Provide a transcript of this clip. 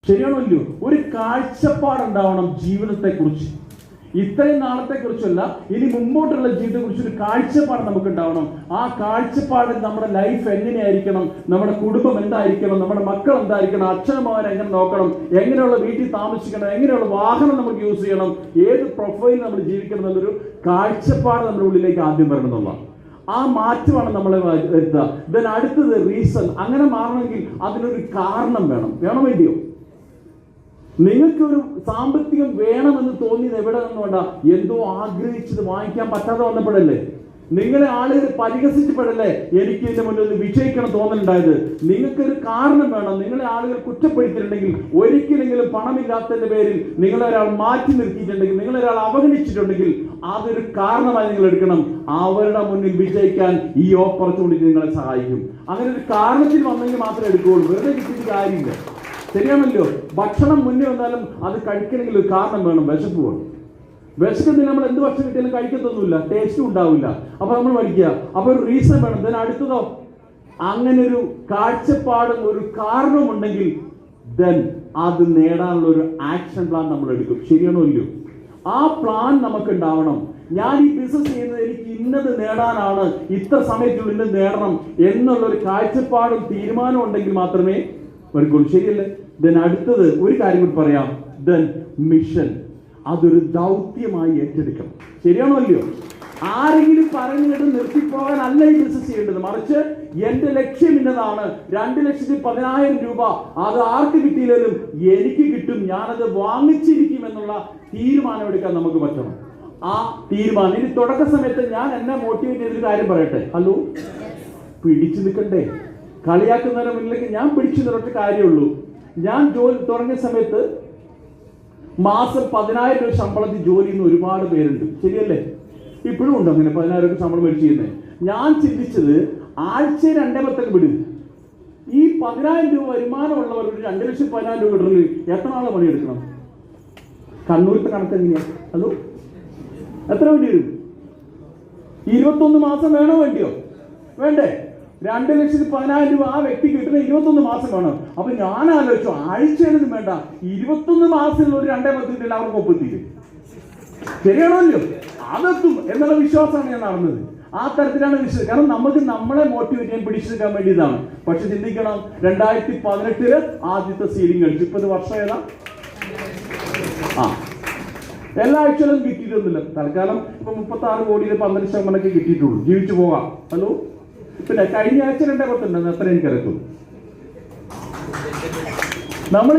ശരിയാണോ ഇല്ലയോ? ഒരു കാഴ്ചപ്പാടുണ്ടാവണം ജീവിതത്തെക്കുറിച്ച്. ഇത്രയും നാളത്തെക്കുറിച്ചല്ല, ഇനി മുമ്പോട്ടുള്ള ജീവിതത്തെക്കുറിച്ച് ഒരു കാഴ്ചപ്പാട് നമുക്ക് ഉണ്ടാവണം. ആ കാഴ്ചപ്പാടിൽ നമ്മുടെ ലൈഫ് എങ്ങനെയായിരിക്കണം, നമ്മുടെ കുടുംബം എന്തായിരിക്കണം, നമ്മുടെ മക്കൾ എന്തായിരിക്കണം, അച്ഛനമ്മമാരെ എങ്ങനെ നോക്കണം, എങ്ങനെയുള്ള വീട്ടിൽ താമസിക്കണം, എങ്ങനെയുള്ള വാഹനം നമുക്ക് യൂസ് ചെയ്യണം, ഏത് പ്രൊഫൈൽ നമ്മൾ ജീവിക്കണം എന്നുള്ളൊരു കാഴ്ചപ്പാട് നമ്മുടെ ഉള്ളിലേക്ക് ആദ്യം വരണം എന്നുള്ളതാണ്. ആ മാറ്റമാണ് നമ്മളെ വരുത്തുക. ദെൻ അടുത്തത് റീസൺ. അങ്ങനെ മാറണമെങ്കിൽ അതിനൊരു കാരണം വേണം വേണ്ടിയോ? നിങ്ങൾക്കൊരു സാമ്പത്തികം വേണമെന്ന് തോന്നിയത് എവിടെ നിന്നുകൊണ്ടാ? എന്തോ ആഗ്രഹിച്ചത് വാങ്ങിക്കാൻ പറ്റാതെ വന്നപ്പോഴല്ലേ? നിങ്ങളെ ആളുകൾ പരിഹസിച്ചപ്പോഴല്ലേ എനിക്ക് ഇതിന്റെ മുന്നിൽ ഒന്ന് വിജയിക്കണം തോന്നലുണ്ടായത്? നിങ്ങൾക്കൊരു കാരണം വേണം. നിങ്ങളെ ആളുകൾ കുറ്റപ്പെടുത്തിയിട്ടുണ്ടെങ്കിൽ, ഒരിക്കലെങ്കിലും പണമില്ലാത്തതിന്റെ പേരിൽ നിങ്ങളെ ഒരാൾ മാറ്റി നിർത്തിയിട്ടുണ്ടെങ്കിൽ, നിങ്ങളെ ഒരാൾ അവഗണിച്ചിട്ടുണ്ടെങ്കിൽ, അതൊരു കാരണമായി നിങ്ങൾ എടുക്കണം. അവരുടെ മുന്നിൽ വിജയിക്കാൻ ഈ ഓപ്പർച്യൂണിറ്റി നിങ്ങളെ സഹായിക്കും. അങ്ങനെ ഒരു കാരണത്തിൽ വന്നെങ്കിൽ മാത്രമേ എടുക്കുകയുള്ളൂ. വെറുതെ കിട്ടിയിട്ട് കാര്യമില്ല. ശരിയാണല്ലോ? ഭക്ഷണം മുന്നേ വന്നാലും അത് കഴിക്കണമെങ്കിൽ ഒരു കാരണം വേണം. വിശപ്പ് വേണം. വിശക്കത്തിൽ നമ്മൾ എന്ത് ഭക്ഷണം കിട്ടിയാലും കഴിക്കത്തൊന്നുമില്ല, ടേസ്റ്റും ഉണ്ടാവില്ല. അപ്പൊ നമ്മൾ പഠിക്കുക. അപ്പൊ ഒരു റീസൺ വേണം. then അടുത്തതോ, അങ്ങനെ ഒരു കാഴ്ചപ്പാടും ഒരു കാരണവും ഉണ്ടെങ്കിൽ then അത് നേടാനുള്ള ഒരു ആക്ഷൻ പ്ലാൻ നമ്മൾ എടുക്കും. ശരിയാണോ ഇല്ലയോ? ആ പ്ലാൻ നമുക്ക് ഉണ്ടാവണം. ഞാൻ ഈ ബിസിനസ് ചെയ്യുന്നത് എനിക്ക് ഇന്നത് നേടാനാണ്, ഇത്ര സമയത്തുള്ളിൽ ഇന്നത് നേടണം എന്നുള്ള ഒരു കാഴ്ചപ്പാടും തീരുമാനവും ഉണ്ടെങ്കിൽ മാത്രമേ വരുള്ളൂ. ശരിയല്ലേ? ദെൻ അടുത്തത് ഒരു കാര്യം കൂടി പറയാം. Then mission. അതൊരു ദൗത്യമായി ഏറ്റെടുക്കണം. ശരിയാണോ അല്ലയോ? ആരെങ്കിലും പറഞ്ഞിട്ട് നിർത്തിപ്പോകാൻ അല്ല ഈ ബിസിനസ് ചെയ്യേണ്ടത്. മറിച്ച് എന്റെ ലക്ഷ്യം ഇന്നതാണ്, 2,10,000 രൂപ, അത് ആർക്ക് കിട്ടിയില്ലെങ്കിലും എനിക്ക് കിട്ടും, ഞാനത് വാങ്ങിച്ചിരിക്കും എന്നുള്ള തീരുമാനം എടുക്കാൻ നമുക്ക് പറ്റണം. ആ തീരുമാനം ഇനി തുടക്ക സമയത്ത് ഞാൻ എന്നെ മോട്ടിവേറ്റ് ചെയ്തൊരു കാര്യം പറയട്ടെ. ഹലോ, പിടിച്ചു നിൽക്കണ്ടേ? കളിയാക്കുന്നതിന് മുന്നിലേക്ക് ഞാൻ പിടിച്ചു നിന്നിട്ട് കാര്യമുള്ളൂ. ഞാൻ ജോലി തുടങ്ങിയ സമയത്ത് മാസം 10,000 രൂപ ശമ്പളത്തിൽ ജോലി ചെയ്യുന്ന ഒരുപാട് പേരുണ്ട്. ശരിയല്ലേ? ഇപ്പോഴും ഉണ്ട് അങ്ങനെ 10,000 രൂപ ശമ്പളം മേടിച്ച് ചെയ്യുന്നത്. ഞാൻ ചിന്തിച്ചത് ആഴ്ച 2 വിടും. ഈ 10,000 രൂപ വരുമാനമുള്ളവർ ഒരു 2,10,000 രൂപ കിട്ടണമെങ്കിൽ എത്ര നാളെ പണിയെടുക്കണം? കണ്ണൂരത്തെ കണക്ക് എങ്ങനെയാ? ഹലോ, എത്ര വേണ്ടി വരും? 21 മാസം വേണോ വേണ്ടിയോ? വേണ്ടേ? 2,10,000 രൂപ ആ വ്യക്തി കിട്ടുന്ന 21 മാസം വേണം. അപ്പൊ ഞാൻ ആലോചിച്ചു, ആഴ്ചയിലൊന്നും വേണ്ട, 21 മാസത്തിലുള്ള ഒരു 2,10 എല്ലാവർക്കും ഒപ്പെത്തിയില്ലേ? ശരിയാണല്ലോ? അതെത്തും എന്നുള്ള വിശ്വാസമാണ് ഞാൻ നടന്നത്. ആ തരത്തിലാണ് വിശ്വസിച്ചത്. കാരണം നമുക്ക് നമ്മളെ മോട്ടിവേറ്റ് ചെയ്യാൻ, പിടിച്ചു നിൽക്കാൻ വേണ്ടിയതാണ്. പക്ഷെ ചിന്തിക്കണം, 2018 ആദ്യത്തെ സീലിംഗ് കഴിച്ചു. 30 വർഷം ഏതാ? എല്ലാ ആഴ്ചയിലും കിട്ടിയിട്ടൊന്നുമില്ല. തൽക്കാലം ഇപ്പൊ 36 കോടിയിൽ 12% കിട്ടിയിട്ടുള്ളൂ. ജീവിച്ചു പോകാം. ഹലോ, പിന്നെ കഴിഞ്ഞ ആഴ്ച 2,10 അത്ര എനിക്കറിയത്തുള്ളൂ. നമ്മൾ